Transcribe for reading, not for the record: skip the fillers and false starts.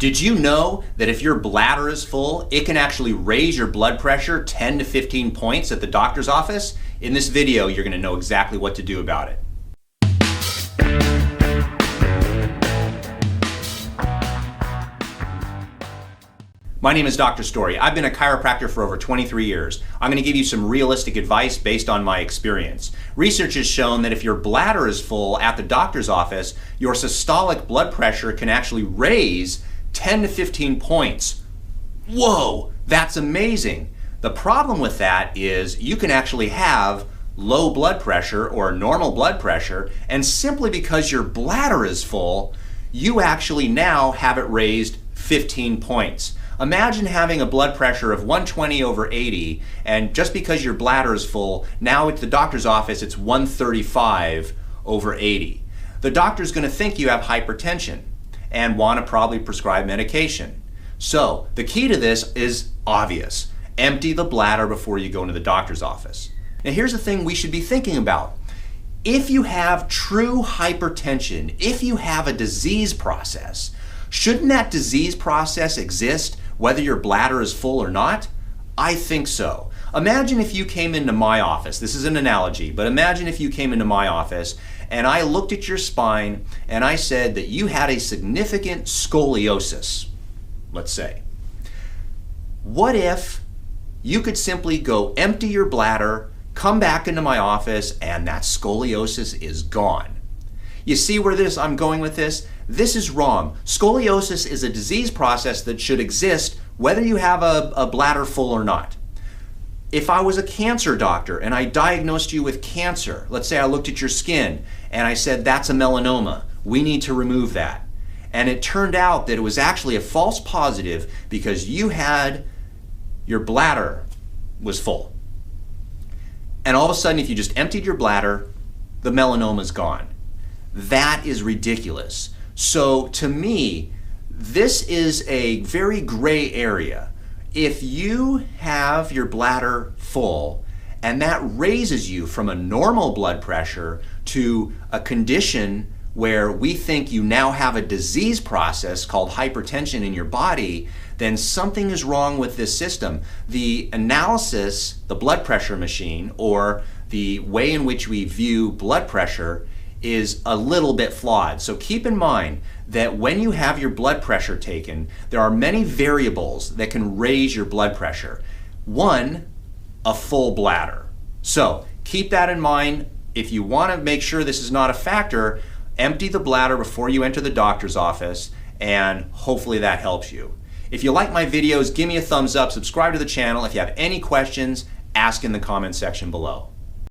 Did you know that if your bladder is full, it can actually raise your blood pressure 10 to 15 points at the doctor's office? In this video, you're going to know exactly what to do about it. My name is Dr. Story. I've been a chiropractor for over 23 years. I'm going to give you some realistic advice based on my experience. Research has shown that if your bladder is full at the doctor's office, your systolic blood pressure can actually raise 10 to 15 points. Whoa, that's amazing. The problem with that is you can actually have low blood pressure or normal blood pressure, and simply because your bladder is full, you actually now have it raised 15 points. Imagine having a blood pressure of 120 over 80, and just because your bladder is full, now at the doctor's office it's 135 over 80. The doctor's going to think you have hypertension and want to probably prescribe medication. So the key to this is obvious. Empty the bladder before you go into the doctor's office. Now here's the thing we should be thinking about. If you have true hypertension, if you have a disease process, shouldn't that disease process exist whether your bladder is full or not? I think so. Imagine if you came into my office. This is an analogy, but imagine if you came into my office and I looked at your spine and I said that you had a significant scoliosis, let's say. What if you could simply go empty your bladder, come back into my office, and that scoliosis is gone? You see where I'm going with this? This is wrong. Scoliosis is a disease process that should exist whether you have a bladder full or not. If I was a cancer doctor and I diagnosed you with cancer, let's say I looked at your skin and I said, that's a melanoma, we need to remove that. And it turned out that it was actually a false positive because your bladder was full. And all of a sudden, if you just emptied your bladder, the melanoma is gone. That is ridiculous. So to me, this is a very gray area. If you have your bladder full and that raises you from a normal blood pressure to a condition where we think you now have a disease process called hypertension in your body, then something is wrong with this system. The analysis, the blood pressure machine, or the way in which we view blood pressure is a little bit flawed. So keep in mind that when you have your blood pressure taken, there are many variables that can raise your blood pressure. One, a full bladder. So keep that in mind. If you want to make sure this is not a factor, empty the bladder before you enter the doctor's office, and hopefully that helps you. If you like my videos, give me a thumbs up, subscribe to the channel. If you have any questions, ask in the comment section below.